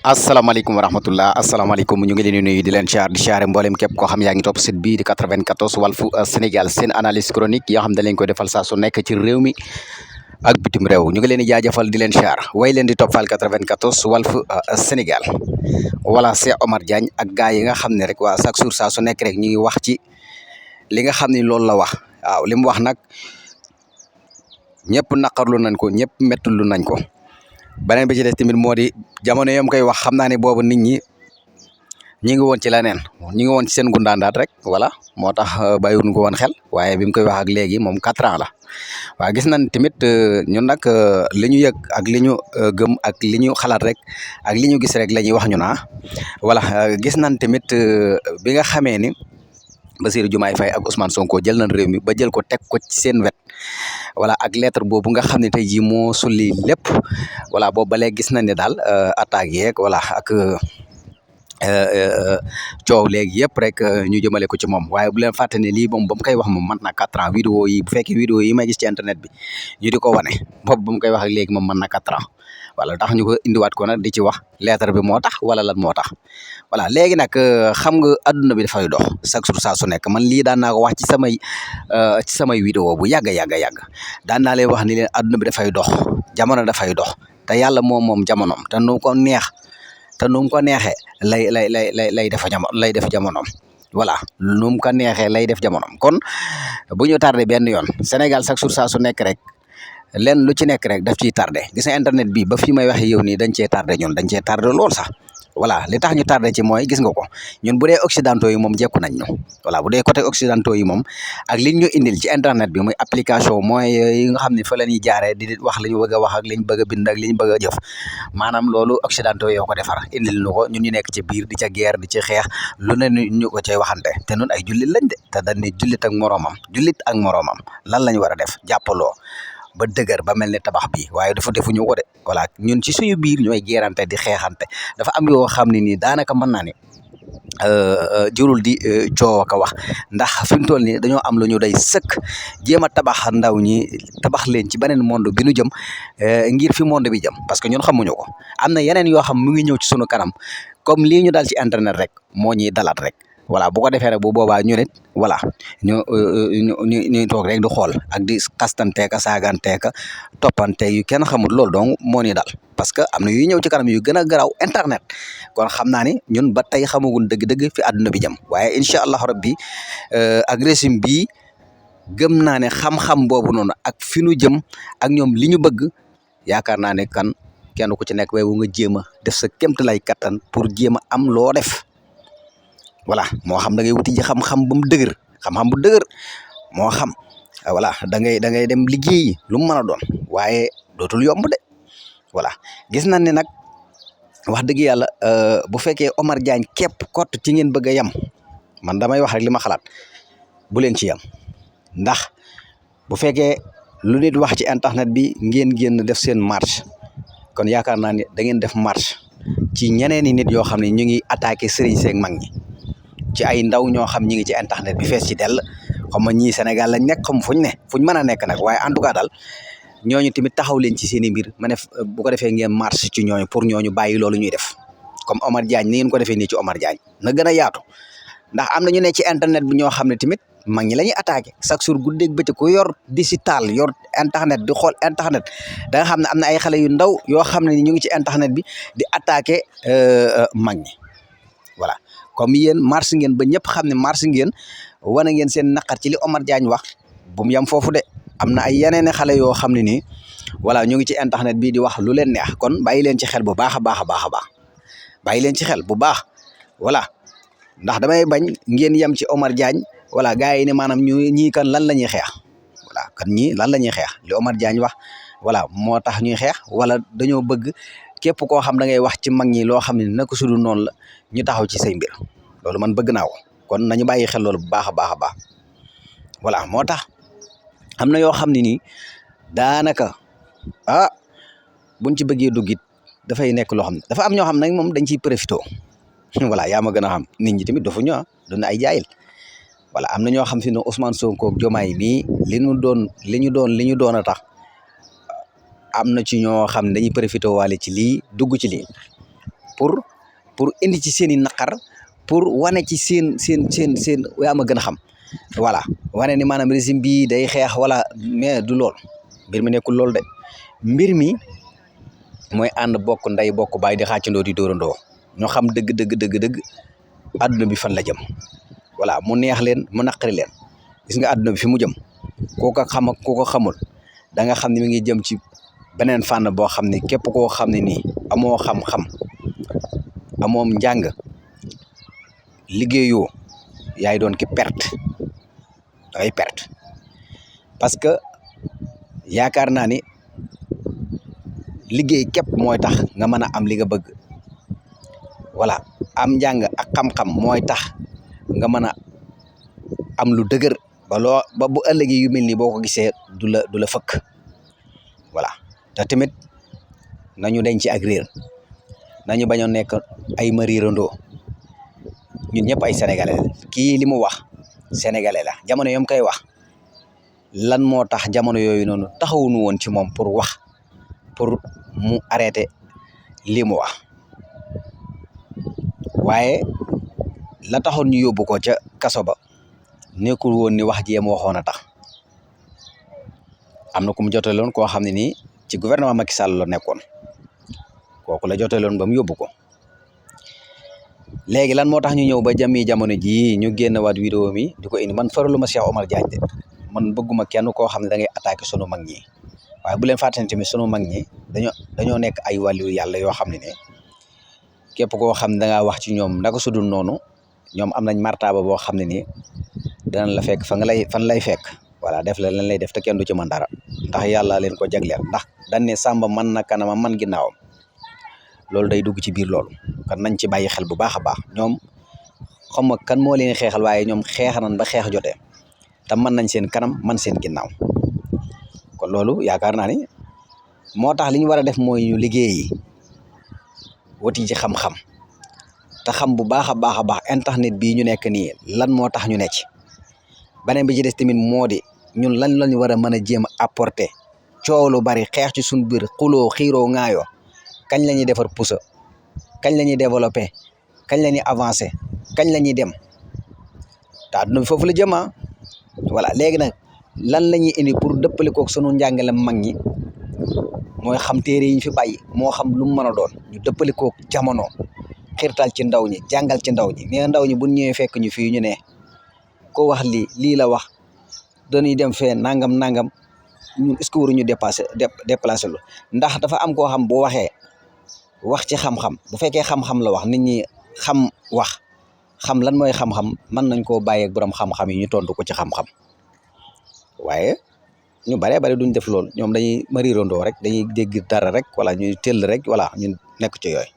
asalaamaaleykum wa rahmatullah asalaamaaleykum ñu ngi leen di nuyu di leen siyaar di siyaare mboolem képp koo xam yaa ngi topp site bii di 94 Walfu Sénégal seen analyse chronique yoo xam da leen koy defal saa su nekk ci réew mi ak bitim réew ñu ngi leen di jaajëfal di leen siyaar way leen di toppal 94 Walfu Sénégal voilà Cheikh Omar Diagne ak gars yi nga xam ne rek waa chaque jour saa su nekk rek ñu ngi wax ci li nga xam ne loolu la wax waaw li mu wax nag ñëpp naqarlu nañ ko ñëpp mettulu nañ ko beneen bi ci des tamit moo di jamono yom koy wax xam naa ne boobu nit ñi ngi woon ci leneen ñi ngi woon ci seen gundaandaat rek voilà moo tax bàyyiwuñ ko woon xel waaye bi mu koy wax ak léegi moom 4 ans la waaye gis nañ tamit ñun nag li ñu yëg ak li ñu gëm ak li ñu xalaat rek ak li ñu gis rek la ñuy wax ñu naa voilà gis nañ tamit bi nga xamee ni Bassirou Diomaye Faye ak Ousmane Sonko jël nañ réew mi ba jël ko teg ko ci seen wet voilà ak lettre boobu nga xam ne tey jii moo sulli lépp voilà boobu ba léegi gis nañ ne daal attaques yeeg voilà ak coow léegi yëpp rek ñu jëmale ko ci moom waaye bu leen fàtte ne lii moom ba mu koy wax moom mën na 4 ans vidéo yi bu fekkee vidéo yi may gis ci internet bi ñu di ko wane boobu ba mu koy wax ak léegi moom mën na 4 ans voilà tax ñu ko indiwaat ko nag di ci wax lettre bi moo tax wala lan moo tax voilà léegi nag xam nga adduna bi dafay dox chaque jour saa su nekk man lii daan naa ko wax ci samay vidéo bu yàgg daan naa leen wax ni leen adduna bi dafay dox jamono dafay dox te yàlla moom jamonoom te nu ko neex te nu mu ko neexee lay def jamonoom voilà nu mu ko neexee lay def jamonoom kon bu ñu tardé benn yoon Sénégal chaque jour saa su nekk rek leen lu ci nekk rek daf ciy tardé gis nga internet bi ba fii may waxe yow nii dañ cee tardé ñun dañ cee tardé lool sax voilà li tax ñu tardé ci mooy gis nga ko ñun bu dee occidentaux yi moom jekku nañ ñu voilà bu dee côté occidentaux yi moom ak liñ ñu indil ci internet bi muy application mooy yi nga xam ne fa la ñuy jaaree di wax li ñu bëgg a wax ak li ñu bëgg a bind ak li ñu bëgg a jëf maanaam loolu occidentaux yoo ko defar indil ñu ko ñun ñu nekk ci biir di ca guerre di ci xeex lu ne ñu ko cay waxante te nun ay jullit lañ de te dañ ne jullit ak moroomam lan lañ war a def jàppaloo ba dëgër ba mel ne tabax bi waaye defuñu ko de voilà ñun ci suñu biir ñooy geerante di xeexante dafa am yoo xam ne nii daanaka mën naa ne jurul di coow ka wax ndax fi mu toll nii dañoo am lu ñu day sëkk jéem a tabax ndaw ñi tabax leen ci beneen monde bi nu jëm ngir fi monde bi jëm parce que ñun xamuñu ko am na yeneen yoo xam mu ngi ñëw ci sunu kanam comme lii ñu dal ci internet rek moo ñuy dalaat rek voilà bu ko defee rek bu boobaa ñu nit voilà ñu toog rek di xool ak di xastanteeka saaganteeka toppante yu kenn xamul loolu donc moo ni dal parce que am na yuy ñëw ci kanam yu gën a garaaw internet kon xam naa ni ñun ba tey xamagun dëgg-dëgg fi àdduna bi jëm waaye incha allah rabbi ak régime bii gëm naa ne xam-xam boobu noonu ak fi nu jëm ak ñoom li ñu bëgg yaakaar naa ne kenn ku ci nekk waaye wu nga jéem a def sa kéemtalaay kattan pour jéem a am loo def voilà moo xam da ngay wuti ji xam-xam ba mu dëgër xam-xam bu dëgër moo xam voilà da ngay dem liggéeyi lu mu mën a doon waaye dootul yomb de voilà gis nañ ne nag wax dëgg yàlla bu fekkee Omar Diagne képp kott ci ngeen bëgg a yem man damay wax rek li ma xalaat bu leen ci yem ndax bu fekkee lu nit wax ci internet bi ngeen génn def seen marche kon yaakaar naa ne da ngeen def marche ci ñeneen i nit yoo xam ne ñu ngi attaqué sëriñ seeg mag ñi ci ay ndaw ñoo xam ñi ngi ci internet bi fees ci dell xam nga ñii Sénégal lañ nekk xam fuñ mën a nekk nag waaye en tout cas daal ñooñu tamit taxaw leen ci seen i mbir ma ne bu ko defee ngeen marche ci ñooñu pour ñooñu bàyyi loolu ñuy def comme Omar Diagne ni ngeen ko defee nii ci Omar Diagne na gën a yaatu ndax am na ñu ne ci internet bi ñoo xam ne tamit mag ñi la ñuy attaqué chaque jour guddeeg bëccëg ku yor digital yor internet di xool internet da nga xam ne am na ay xale yu ndaw yoo xam ne ñu ngi ci internet bi di attaqué mag ñi voilà comme yéen marche ngeen ba ñëpp xam ne marche ngeen wane ngeen seen naqar ci li Omar Diagne wax bu mu yem foofu de am na ay yeneen xale yoo xam ne nii voilà ñu ngi ci internet bi di wax lu leen neex kon bàyyi leen ci xel bu baax a baax bàyyi leen ci xel bu baax voilà ndax damay bañ ngeen yem ci Omar Diagne voilà gars yi ne maanaam ñii kan lan la ñuy xeex voilà kan ñii lan la ñuy xeex li Omar Diagne wax voilà moo tax ñuy xeex wala dañoo bëgg képp koo xam da ngay wax ci mag ñi loo xam ne naka sudu noonu la ñu taxaw ci say mbir loolu man bëgg naa ko kon nañu bàyyi xel loolu bu baax a baax voilà moo tax am na yoo xam ne nii daanaka buñ ci bëggee duggit dafay nekk loo xam ne dafa am ñoo xam nag moom dañ ciy profité voilà yaa ma gën a xam nit ñi tamit dafa ñëw doon ay jaayil voilà am na ñoo xam si ne Ousmane Sonko ak Diomaye mii li ñu doon a tax am na ci ñoo xam ne dañuy profité waale ci lii dugg ci lii pour indi ci seen i naqar pour wane ci seen yaa ma gën a xam voilà wane ni maanaam régime bi day xeex wala mais du lool mbir mi nekkul loolu de mbir mi mooy ànd bokk nday bokk baay di xàccandoo di dóorandoo ñoo xam dëgg àdduna bi fan la jëm voilà mu neex leen mu naqari leen gis nga àdduna bi fi mu jëm koo ko xam ak koo ko xamul da nga xam ne mi ngi jëm ci beneen fànn boo xam ne képp koo xam ne nii amoo xam-xam amoom njàng liggéeyoo yaay doon ki perte dangay perte parce que yaakaar naa ni liggéey képp mooy tax nga mën a am li nga bëgg voilà am njàng ak xam-xam mooy tax nga mën a am lu dëgër ba bu ëllëgee yu mel nii boo ko gisee du la fëkk voilà te tamit nañu denc ak réer nañu bañ a nekk ay mariirandoo ñun ñëpp ay sénégalais la kii li mu wax sénégalais la jamono yom koy wax lan moo tax jamono yooyu noonu taxawuñu woon ci moom pour wax pour mu arrêté li mu wax waaye la taxoon ñu yóbbu ko ca kaso ba nekkul woon ni wax jéem waxoon a tax am na ku mu jotaloon koo xam ne nii ci gouvernement Macky Sall la nekkoon kooku la jotaloon ba mu yóbbu ko léegi lan moo tax ñu ñëw ba jami jamono jii ñu génn waat vidéo mi di ko indi man faralu ma Cheikh Omar Diagne de man bëgguma kenn koo xam ne da ngay attaqué sunu mag ñi waaye bu leen fàttali tamit sunu mag ñi dañoo nekk ay wàllu yàlla yoo xam ne ne képp koo xam ne da ngaa wax ci ñoom naka sudul noonu ñoom am nañ martaba boo xam ne nii danañ la fekk fan lay fekk voilà def la lan lay def te kenn du ci mën dara ndax yàlla leen ko jagleel ndax dañ ne sàmba man na kanamam man ginnaawam loolu day dugg ci biir loolu kon nañ ci bàyyi xel bu baax a baax ñoom xam nga kan moo leen xeexal waaye ñoom xeex nañ ba xeex jotee te mën nañ seen kanam man seen ginnaaw kon loolu yaakaar naa ni moo tax li ñu war a def mooy ñu liggéeyi wuti ci xam-xam te xam bu baax a baax internet bii ñu nekk nii lan moo tax ñu nekk beneen bi ci des tamit moo di ñun lan lañu war a mën a jéem a apporter coow lu bari xeex ci suñu biir xuloo xiiroo ŋaayoo kañ la ñuy defar pusa kañ la ñuy développer kañ la ñuy avancer kañ la ñuy dem te àdduna bi foofu la jëm voilà léegi nag lan la ñuy indi pour dëppale koog sunu njàngale mag ñi mooy xam téere yi ñu fi bàyyi moo xam lu mu mën a doon ñu dëppale koog jamono xirtal ci ndaw ñi jàngal ci ndaw ñi mais ndaw ñi bu ñëwee fekk ñu fii ñu ne ko wax lii la wax dañuy dem fee nangam ñun est-ce que waruñu déplacé lu ndax dafa am koo xam bu waxee wax ci xam-xam bu fekkee xam-xam la wax nit ñi xam lan mooy xam-xam mën nañ koo bàyyi ak borom xam-xam yi ñu tontu ko ci xam-xam waaye ñu baree bari duñ def loolu ñoom dañuy mariirandoo rek dañuy dégg dara rek wala ñuy tëll rek wala ñu nekk ci yooyu